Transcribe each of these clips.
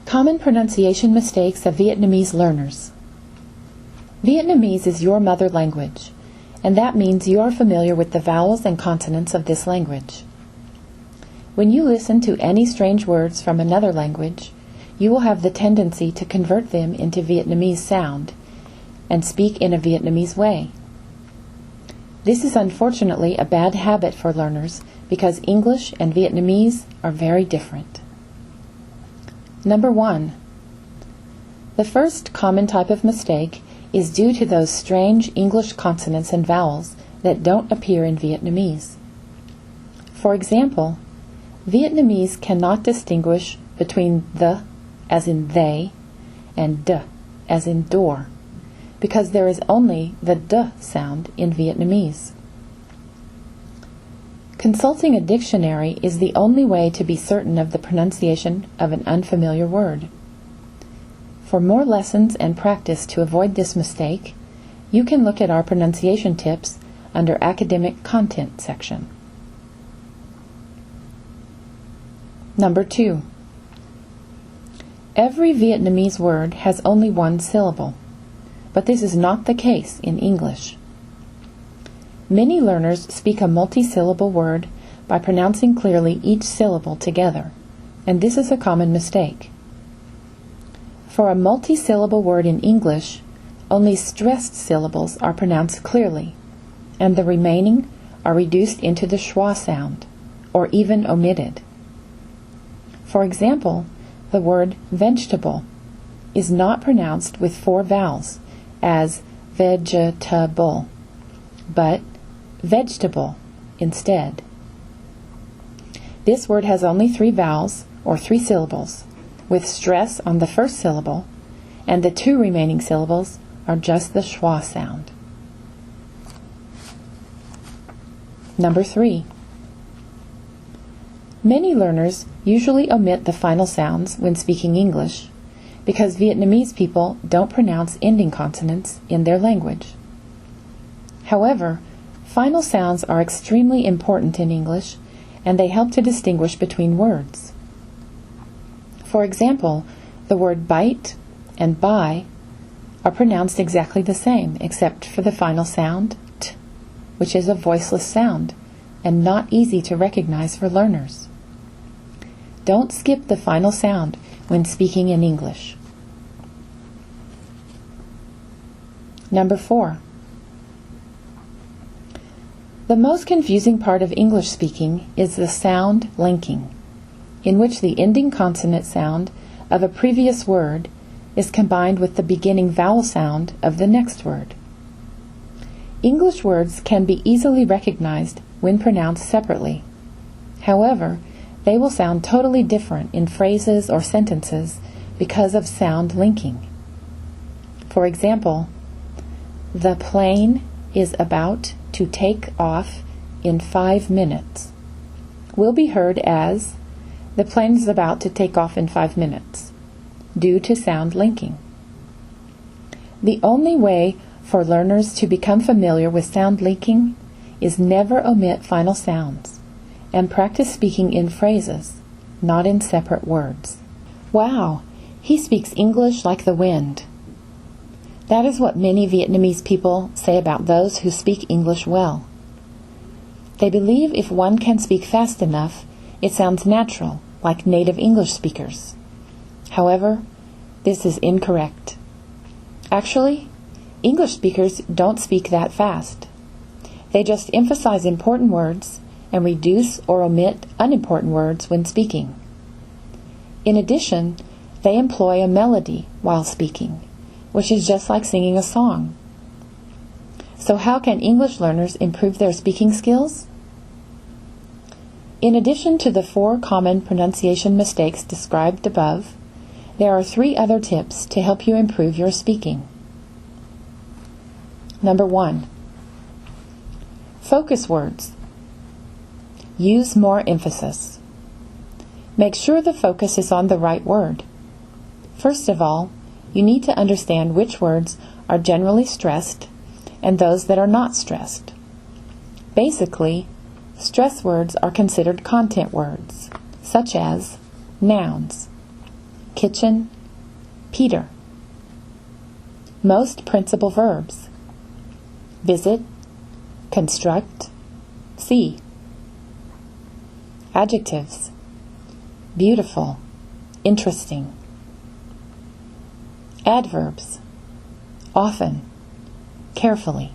Common pronunciation mistakes of Vietnamese learners. Vietnamese is your mother language, and that means you are familiar with the vowels and consonants of this language. When you listen to any strange words from another language, you will have the tendency to convert them into Vietnamese sound and speak in a Vietnamese way. This is unfortunately a bad habit for learners because English and Vietnamese are very different. Number 1. The first common type of mistake is due to those strange English consonants and vowels that don't appear in Vietnamese. For example, Vietnamese cannot distinguish between the, as in they, and d, as in door, because there is only the d sound in Vietnamese. Consulting a dictionary is the only way to be certain of the pronunciation of an unfamiliar word. For more lessons and practice to avoid this mistake, you can look at our pronunciation tips under Academic Content section. Number 2. Every Vietnamese word has only one syllable, but this is not the case in English. Many learners speak a multi-syllable word by pronouncing clearly each syllable together, and this is a common mistake. For a multi-syllable word in English, only stressed syllables are pronounced clearly, and the remaining are reduced into the schwa sound, or even omitted. For example, the word vegetable is not pronounced with 4 vowels, as vegetable, but vegetable instead. This word has only 3 vowels, or 3 syllables, with stress on the first syllable, and the 2 remaining syllables are just the schwa sound. Number 3. Many learners usually omit the final sounds when speaking English because Vietnamese people don't pronounce ending consonants in their language. However, final sounds are extremely important in English, and they help to distinguish between words. For example, the word bite and buy are pronounced exactly the same, except for the final sound, t, which is a voiceless sound and not easy to recognize for learners. Don't skip the final sound when speaking in English. Number 4. The most confusing part of English speaking is the sound linking, in which the ending consonant sound of a previous word is combined with the beginning vowel sound of the next word. English words can be easily recognized when pronounced separately. However, they will sound totally different in phrases or sentences because of sound linking. For example, the plane is about to take off in 5 minutes will be heard as the plane is about to take off in 5 minutes due to sound linking. The only way for learners to become familiar with sound linking is never omit final sounds and practice speaking in phrases, not in separate words. Wow, he speaks English like the wind. That is what many Vietnamese people say about those who speak English well. They believe if one can speak fast enough, it sounds natural, like native English speakers. However, this is incorrect. Actually, English speakers don't speak that fast. They just emphasize important words and reduce or omit unimportant words when speaking. In addition, they employ a melody while speaking, which is just like singing a song. So how can English learners improve their speaking skills? In addition to the 4 common pronunciation mistakes described above, there are 3 other tips to help you improve your speaking. Number 1. Focus words. Use more emphasis. Make sure the focus is on the right word. First of all, you need to understand which words are generally stressed and those that are not stressed. Basically, stress words are considered content words, such as nouns, kitchen, Peter. Most principal verbs: visit, construct, see. Adjectives: beautiful, interesting. Adverbs: often, carefully.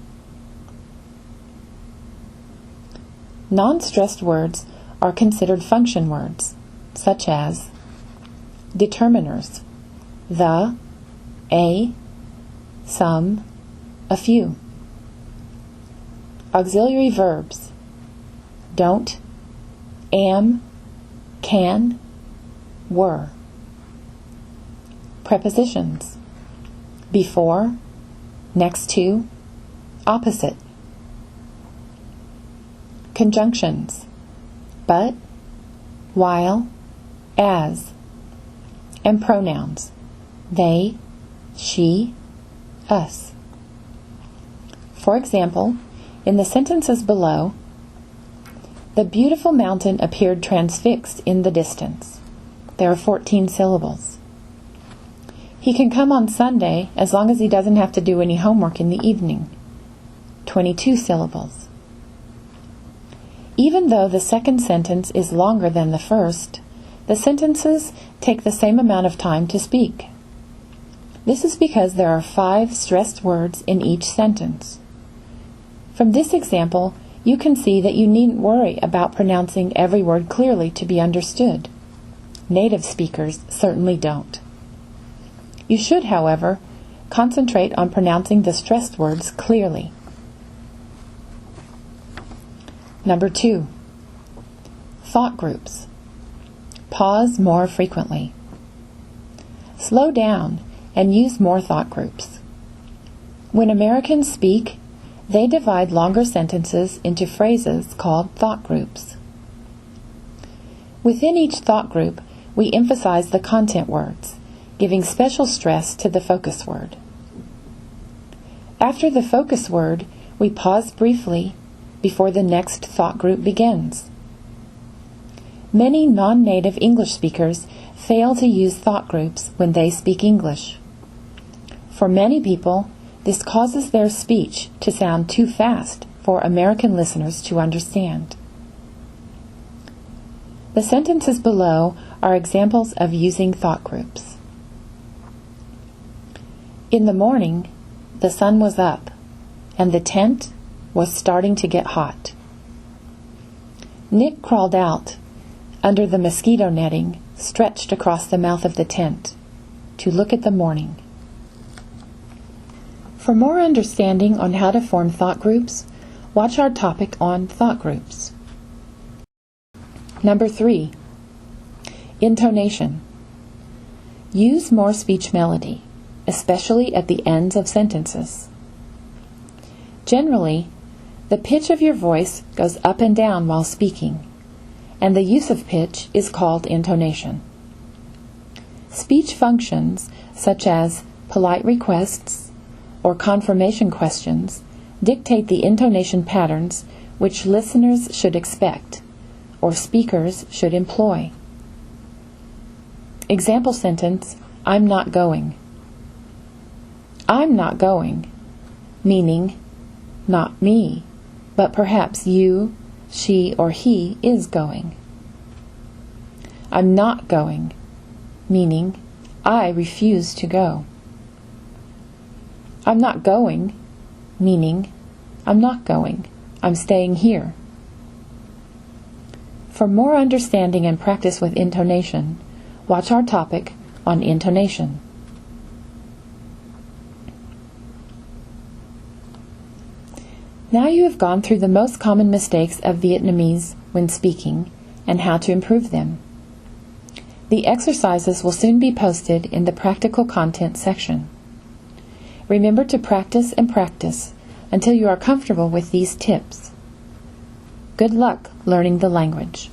Non-stressed words are considered function words, such as determiners: the, a, some, a few. Auxiliary verbs: don't, am, can, were. Prepositions: before, next to, opposite. Conjunctions: but, while, as. And pronouns: they, she, us. For example, in the sentences below, the beautiful mountain appeared transfixed in the distance. There are 14 syllables. He can come on Sunday as long as he doesn't have to do any homework in the evening. 22 syllables. Even though the second sentence is longer than the first, the sentences take the same amount of time to speak. This is because there are 5 stressed words in each sentence. From this example, you can see that you needn't worry about pronouncing every word clearly to be understood. Native speakers certainly don't. You should, however, concentrate on pronouncing the stressed words clearly. Number 2. Thought groups. Pause more frequently. Slow down and use more thought groups. When Americans speak, they divide longer sentences into phrases called thought groups. Within each thought group, we emphasize the content words, giving special stress to the focus word. After the focus word, we pause briefly before the next thought group begins. Many non-native English speakers fail to use thought groups when they speak English. For many people, this causes their speech to sound too fast for American listeners to understand. The sentences below are examples of using thought groups. In the morning, the sun was up, and the tent was starting to get hot. Nick crawled out under the mosquito netting stretched across the mouth of the tent to look at the morning. For more understanding on how to form thought groups, watch our topic on thought groups. Number 3. Intonation. Use more speech melody, especially at the ends of sentences. Generally, the pitch of your voice goes up and down while speaking, and the use of pitch is called intonation. Speech functions such as polite requests or confirmation questions dictate the intonation patterns which listeners should expect or speakers should employ. Example sentence: I'm not going. I'm not going, meaning not me, but perhaps you, she, or he is going. I'm not going, meaning I refuse to go. I'm not going, meaning I'm not going. I'm staying here. For more understanding and practice with intonation, watch our topic on intonation. Now you have gone through the most common mistakes of Vietnamese when speaking and how to improve them. The exercises will soon be posted in the practical content section. Remember to practice and practice until you are comfortable with these tips. Good luck learning the language.